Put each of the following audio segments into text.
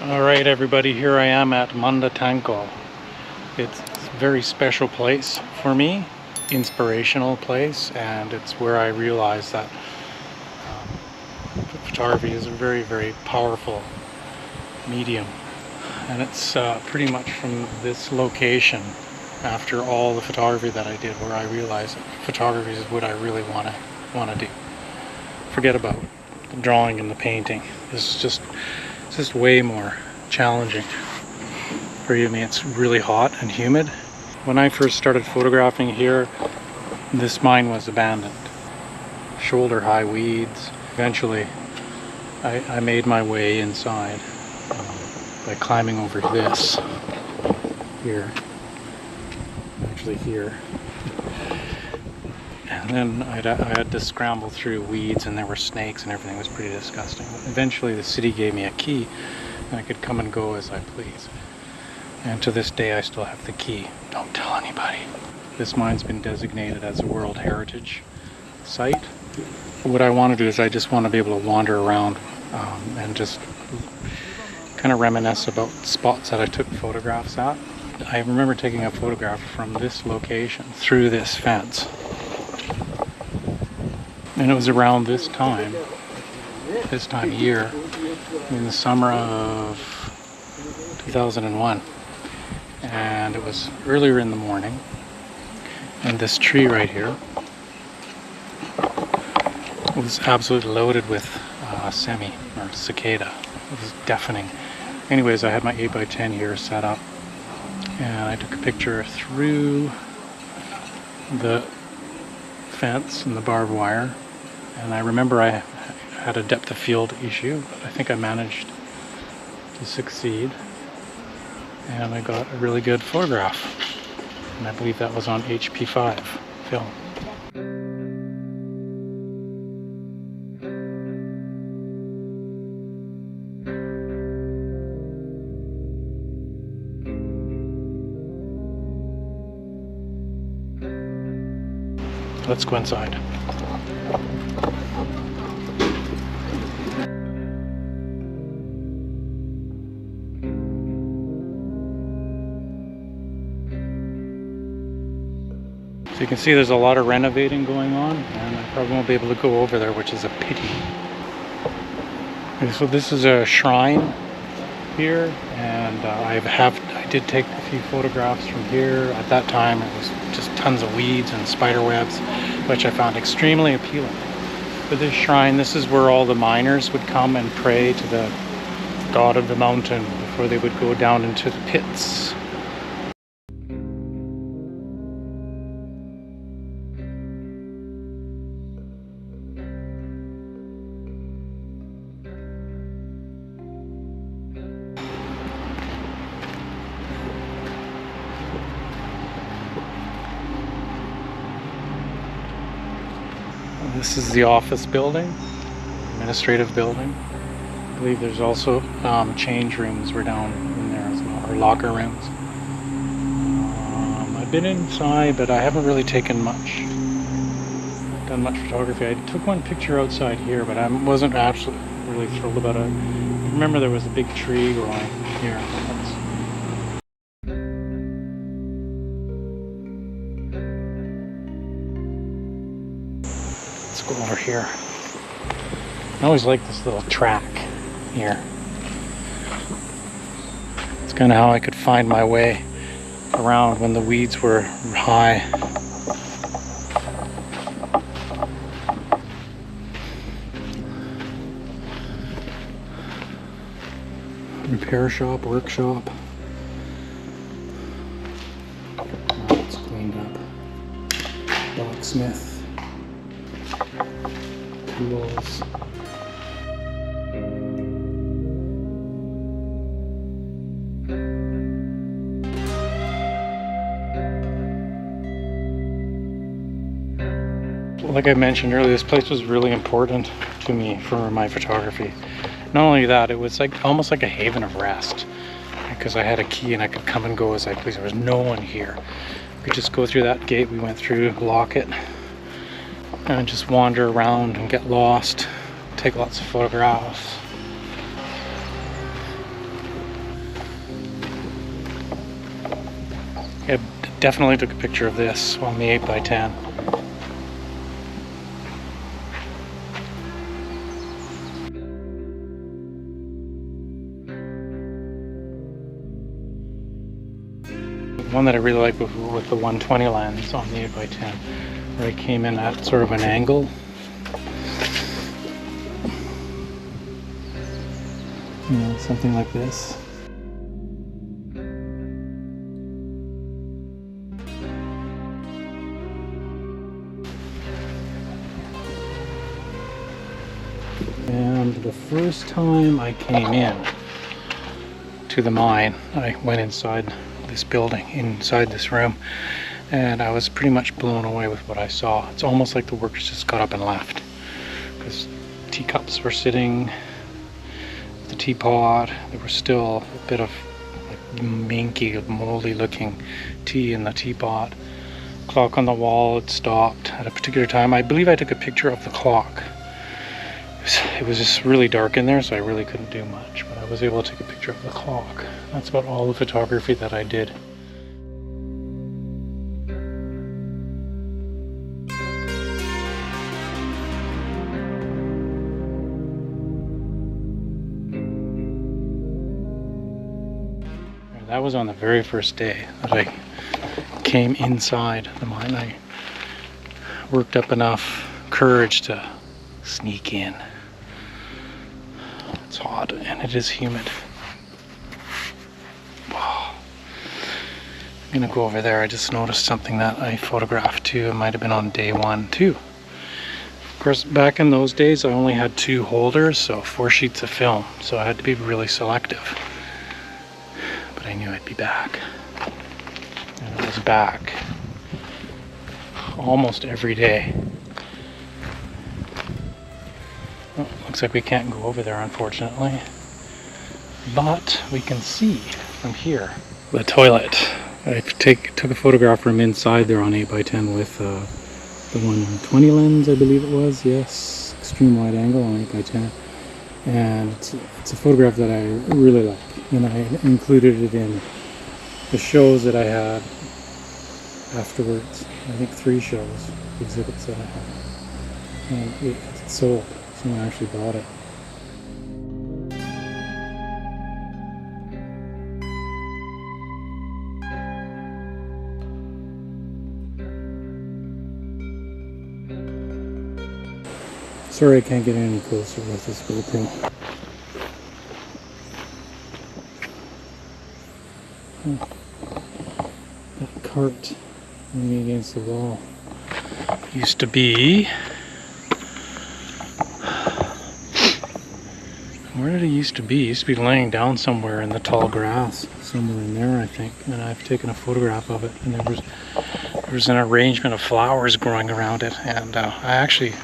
Alright everybody, here I am at Manda. It's a very special place for me, inspirational place, and it's where I realized that photography is a very, very powerful medium. And it's pretty much from this location, after all the photography that I did, where I realized that photography is what I really want to do. Forget about the drawing and the painting. It's just way more challenging. For me, it's really hot and humid. When I first started photographing here, this mine was abandoned. Shoulder high weeds. Eventually, I made my way inside by climbing over this here. Actually here. And then I had to scramble through weeds, and there were snakes and everything. It was pretty disgusting. Eventually the city gave me a key and I could come and go as I please. And to this day I still have the key. Don't tell anybody. This mine's been designated as a World Heritage Site. What I want to do is I just want to be able to wander around and just kind of reminisce about spots that I took photographs at. I remember taking a photograph from this location through this fence. And it was around this time of year, in the summer of 2001. And it was earlier in the morning. And this tree right here was absolutely loaded with semi, or cicada. It was deafening. Anyways, I had my 8x10 here set up. And I took a picture through the fence and the barbed wire. And I remember I had a depth of field issue, but I think I managed to succeed. And I got a really good photograph. And I believe that was on HP5 film. Let's go inside. So you can see there's a lot of renovating going on, and I probably won't be able to go over there, which is a pity. Okay, so this is a shrine here, and I did take a few photographs from here. At that time it was just tons of weeds and spider webs, which I found extremely appealing. For this shrine, this is where all the miners would come and pray to the god of the mountain before they would go down into the pits. This is the office building, administrative building. I believe there's also change rooms were down in there as well, or locker rooms. I've been inside, but I haven't really done much photography. I took one picture outside here, but I wasn't absolutely really thrilled about it. I remember there was a big tree growing here. Let's go over here. I always like this little track here. It's kind of how I could find my way around when the weeds were high. Repair shop, workshop. It's cleaned up. Blacksmith. Tools. Like I mentioned earlier, this place was really important to me for my photography. Not only that, it was almost like a haven of rest, because I had a key and I could come and go as I please. There was no one here. We could just go through that gate we went through, lock it, and just wander around and get lost, take lots of photographs. definitely took a picture of this on the 8x10. One that I really like with the 120 lens on the 8x10, where it came in at sort of an angle. You know, something like this. And the first time I came in to the mine, I went inside this building, inside this room, and I was pretty much blown away with what I saw. It's almost like the workers just got up and left, because teacups were sitting, the teapot, there was still a bit of like minky, moldy looking tea in the teapot. Clock on the wall had stopped at a particular time. I believe I took a picture of the clock. It was just really dark in there, so I really couldn't do much, but I was able to take a picture of the clock. That's about all the photography that I did. And that was on the very first day that I came inside the mine. I worked up enough courage to sneak in. It's hot and it is humid. Wow. I'm gonna go over there. I just noticed something that I photographed too. It might have been on day one too. Of course, back in those days I only had 2 holders, so 4 sheets of film, so I had to be really selective. But I knew I'd be back. And I was back almost every day. Well, looks like we can't go over there, unfortunately, but we can see from here the toilet. I took a photograph from inside there on 8x10 with the 120 lens, I believe it was. Yes, extreme wide angle on 8x10, and it's a photograph that I really like, and I included it in the shows that I had afterwards. I think 3 shows, exhibits that I had, and it sold. Someone actually bought it. Sorry I can't get any closer with this GoPro. That cart leaning against the wall used to be... Where did it used to be? It used to be laying down somewhere in the tall grass, somewhere in there, I think. And I've taken a photograph of it, and there was an arrangement of flowers growing around it. And I actually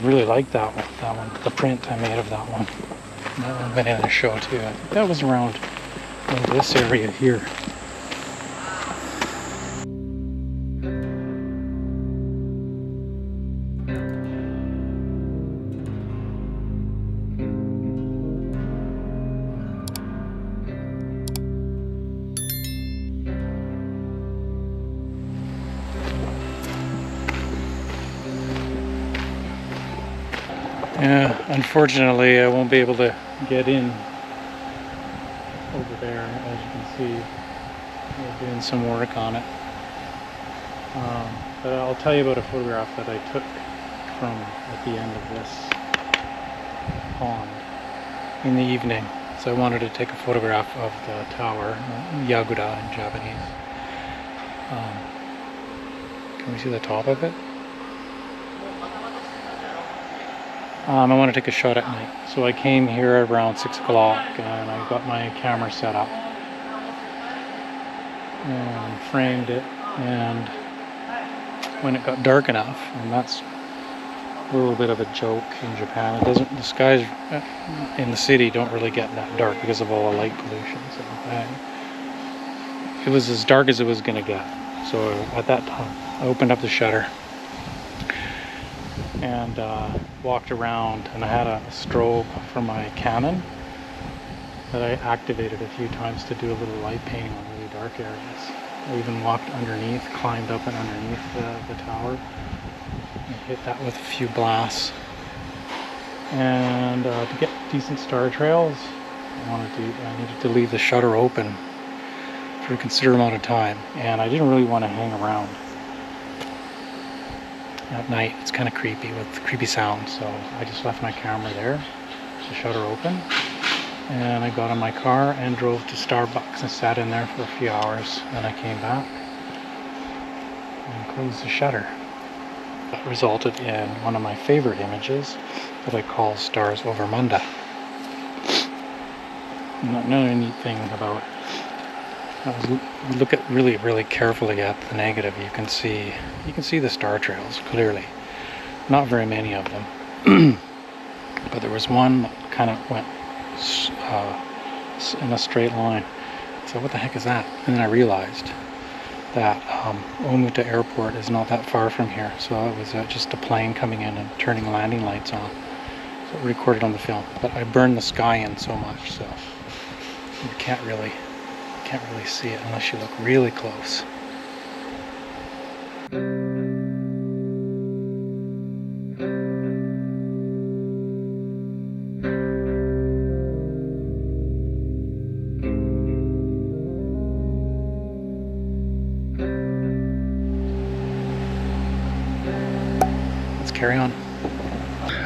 really like that one. The print I made of that one. That one went in a show too. I think that was around in this area here. Yeah, unfortunately I won't be able to get in over there. As you can see, we're doing some work on it. But I'll tell you about a photograph that I took from at the end of this pond in the evening. So I wanted to take a photograph of the tower, Yaguda in Japanese. Can we see the top of it? I want to take a shot at night. So I came here around 6 o'clock and I got my camera set up and framed it, and when it got dark enough, and that's a little bit of a joke in Japan, the skies in the city don't really get that dark because of all the light pollution. So it was as dark as it was going to get. So at that time I opened up the shutter and walked around, and I had a strobe from my Canon that I activated a few times to do a little light painting on really dark areas. I even walked underneath, climbed up and underneath the tower, and hit that with a few blasts. And to get decent star trails, I needed to leave the shutter open for a considerable amount of time, and I didn't really want to hang around at night. It's kind of creepy with creepy sounds, so I just left my camera there, the shutter open, and I got in my car and drove to Starbucks and sat in there for a few hours. Then I came back and closed the shutter. That resulted in one of my favorite images that I call Stars over Manda. Another neat thing about look at really carefully at the negative, you can see the star trails clearly. Not very many of them, but there was one that kind of went in a straight line. So what the heck is that? And then I realized that Omuta Airport is not that far from here, so it was just a plane coming in and turning landing lights on. So it recorded on the film, but I burned the sky in so much, so you can't really see it unless you look really close. Let's carry on.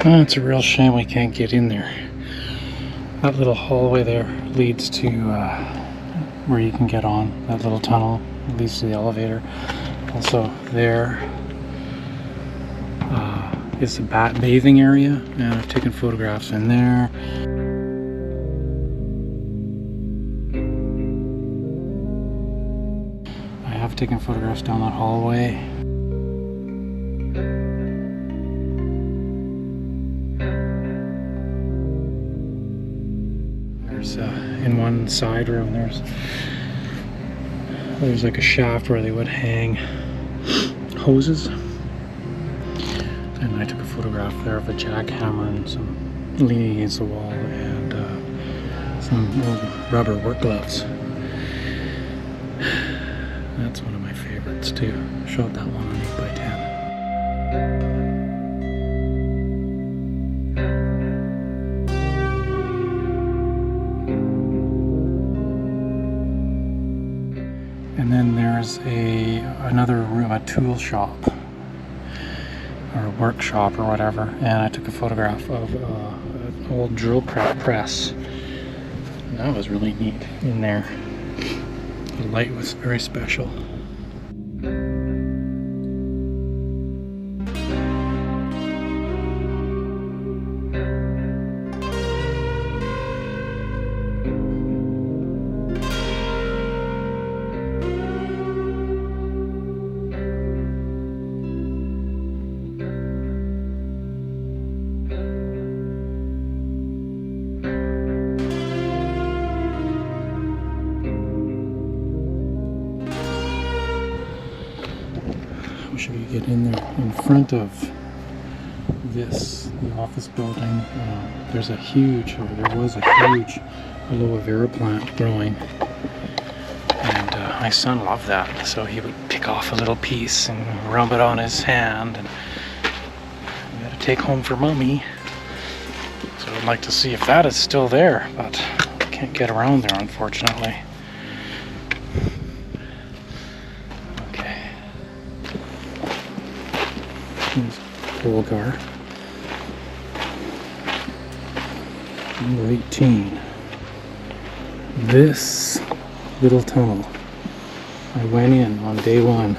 Oh, it's a real shame we can't get in there. That little hallway there leads to where you can get on. That little tunnel leads to the elevator. Also there is the bat bathing area, and I've taken photographs in there. I have taken photographs down that hallway. There's in one side room there's like a shaft where they would hang hoses, and I took a photograph there of a jackhammer and some leaning against the wall and some old rubber work gloves. That's one of my favorites too. Shot that one on 8x10. And then there's another room, a tool shop or a workshop or whatever, and I took a photograph of an old drill press. And that was really neat in there. The light was very special. Should we get in there in front of the office building? There was a huge aloe vera plant growing, and my son loved that, so he would pick off a little piece and rub it on his hand, and we had to take home for mommy. So I'd like to see if that is still there, but I can't get around there, unfortunately. Car. Number 18. This little tunnel I went in on day one.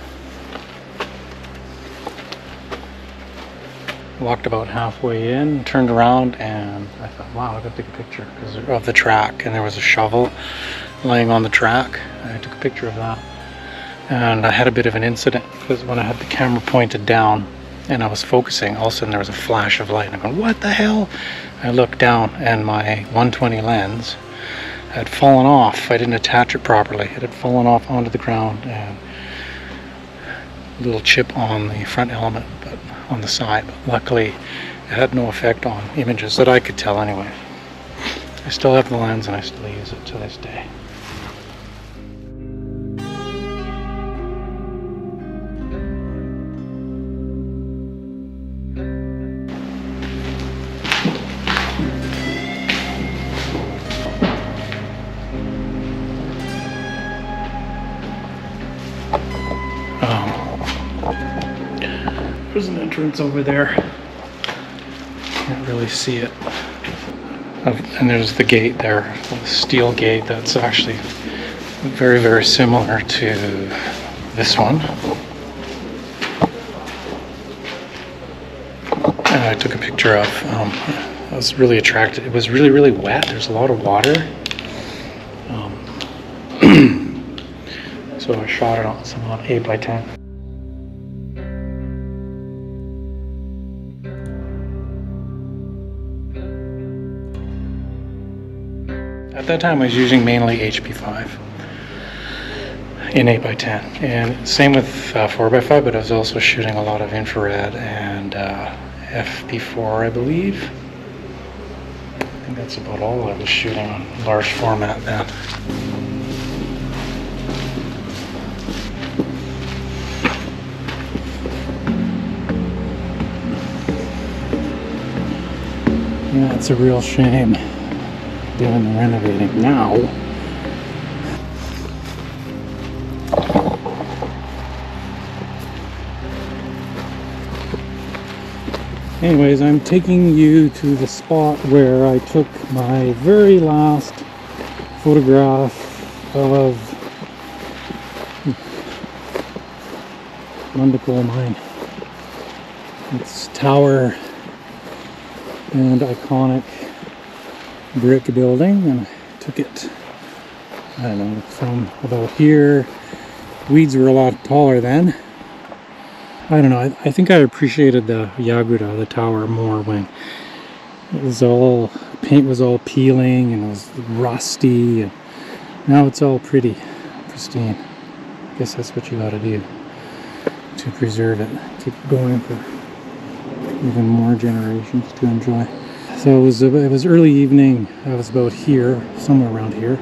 Walked about halfway in, turned around, and I thought, wow, I gotta take a picture of the track. And there was a shovel laying on the track. I took a picture of that. And I had a bit of an incident because when I had the camera pointed down and I was focusing, all of a sudden there was a flash of light, and I'm going, what the hell? I looked down and my 120 lens had fallen off. I didn't attach it properly. It had fallen off onto the ground, and a little chip on the front element, but on the side. But luckily it had no effect on images that I could tell anyway. I still have the lens and I still use it to this day. entrance over there. Can't really see it. And there's the gate there, the steel gate that's actually very, very similar to this one. And I took a picture of. I was really attracted. It was really, really wet. There's a lot of water. So I shot it on some 8x10. At that time I was using mainly HP5 in 8x10, and same with 4x5, but I was also shooting a lot of infrared and FP4, I believe. I think that's about all I was shooting on large format then. Yeah, it's a real shame doing the renovating now. Anyways, I'm taking you to the spot where I took my very last photograph of Manda coal mine. It's tower and iconic brick building, and I took it, I don't know, from about here. Weeds were a lot taller then. I don't know, I think I appreciated the Yaguda, the tower, more when it was all, paint was all peeling and it was rusty, and now it's all pretty pristine. I guess that's what you gotta do to preserve it, keep it going for even more generations to enjoy. So it was early evening. I was about here, somewhere around here.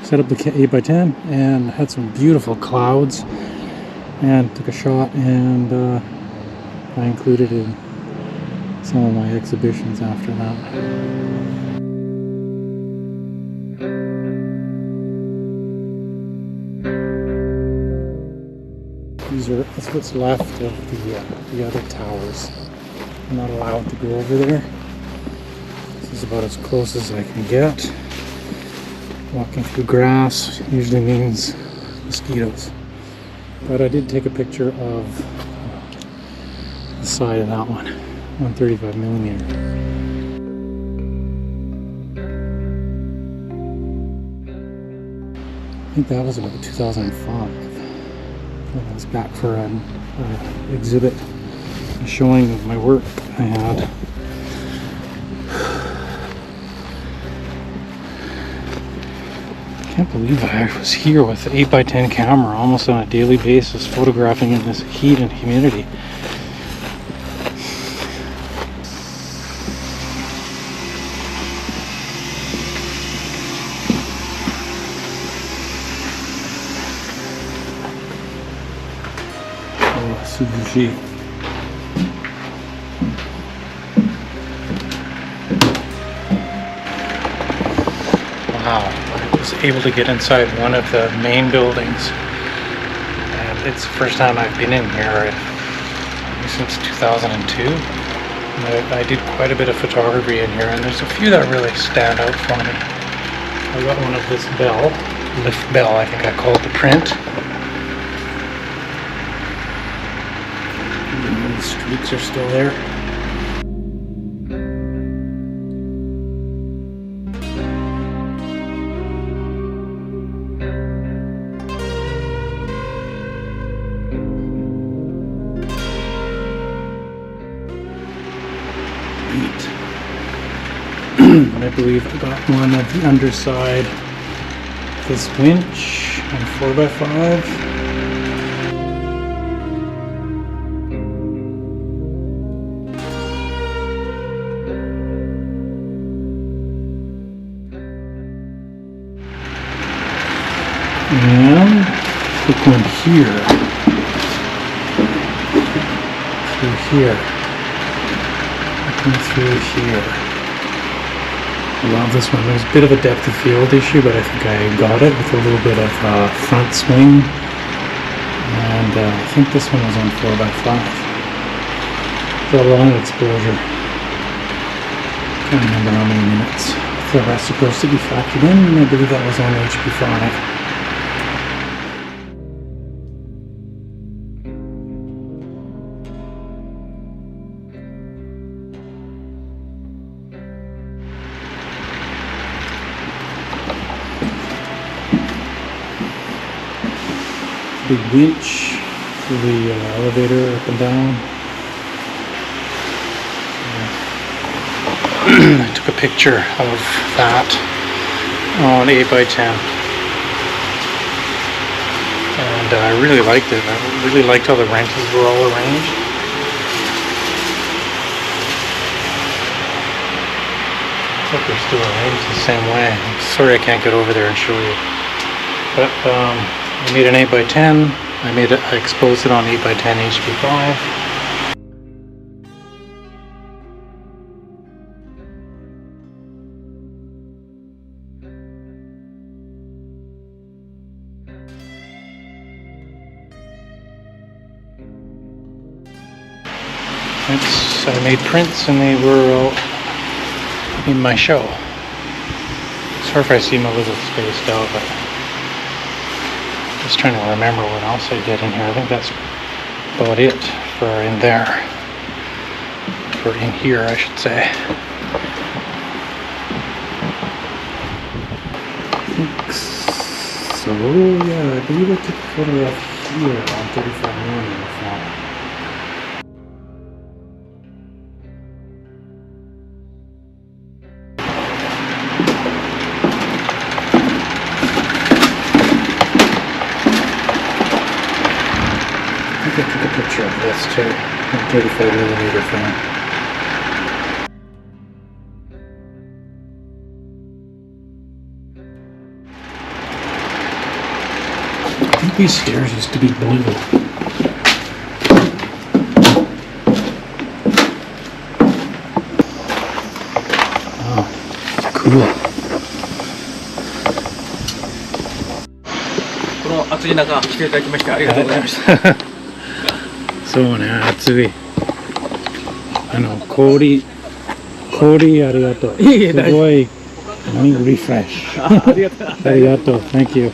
Set up the 8x10 and had some beautiful clouds, and took a shot, and I included it in some of my exhibitions after that. That's what's left of the other towers. I'm not allowed to go over there. This is about as close as I can get. Walking through grass usually means mosquitoes. But I did take a picture of the side of that one, 135mm. I think that was about 2005. I was back for an exhibit, a showing of my work I had. I can't believe I was here with the 8x10 camera almost on a daily basis, photographing in this heat and humidity. Suzuki. Wow, I was able to get inside one of the main buildings, and it's the first time I've been in here since 2002. And I did quite a bit of photography in here, and there's a few that really stand out for me. I got one of this bell, lift bell, I think I call it the print. The streaks are still there. Neat. And I believe I got one of the underside of this winch on 4x5. And look one here, through here, looking through here. I love this one. There's a bit of a depth of field issue, but I think I got it with a little bit of front swing. And I think this one was on 4x5. It's a long exposure. Can't remember how many minutes. So that's supposed to be factored in, and I believe that was on HP5. Big winch for the elevator up and down. I took a picture of that on 8x10, and I really liked it. I really liked how the wrenches were all arranged. Looks like they're still arranged the same way. I'm sorry I can't get over there and show you, but I made an 8x10. I exposed it on 8x10 HP5. I made prints and they were all in my show. Sorry if I seem a little spaced out, but just trying to remember what else I did in here. I think that's about it for in there. For in here, I should say. I think so. Yeah, I believe I took a photograph here on 35mm. I took a picture of this too, on 35mm film. I think these stairs used to be blue. Oh, cool. この暑い中来ていただきましてありがとうございました。そうね、暑い。氷ありがとう。すごい、リフレッシュ。ありがとう。Thank you.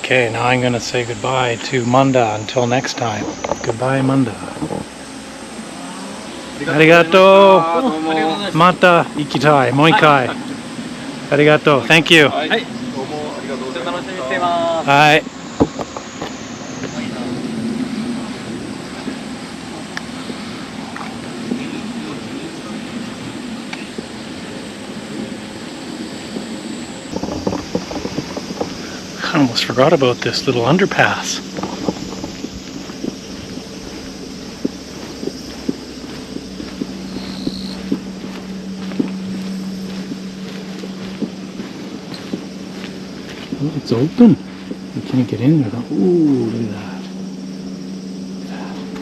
Okay, now I'm going to say goodbye to Manda until next time. Goodbye, Manda. ありがとう。また行きたい。もう一回。ありがとう。Thank you. はい。どうもありがとうございます。楽しみにしてます。はい。I almost forgot about this little underpass. Oh, it's open. You can't get in there though. Ooh, look at that.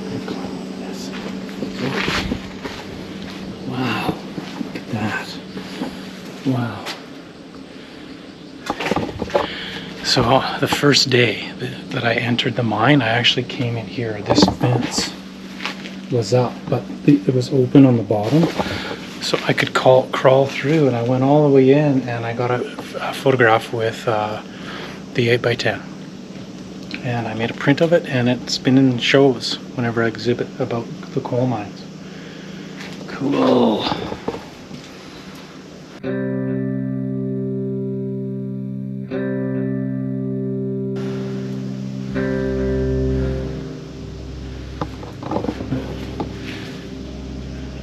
Look at this. Wow. Look at that. Wow. So the first day that I entered the mine, I actually came in here. This fence was up, but it was open on the bottom. So I could crawl through, and I went all the way in, and I got a photograph with the 8x10. And I made a print of it, and it's been in shows whenever I exhibit about the coal mines. Cool.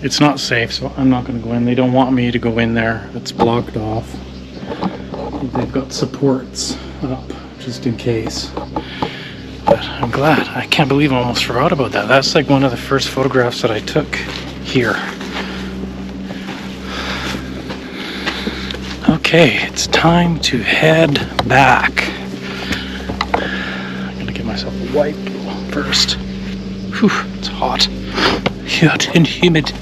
It's not safe, so I'm not going to go in. They don't want me to go in there. It's blocked off. They've got supports up just in case. But I'm glad. I can't believe I almost forgot about that. That's like one of the first photographs that I took here. Okay, it's time to head back. I'm gonna give myself a wipe first. Whew, it's hot. Hot and humid.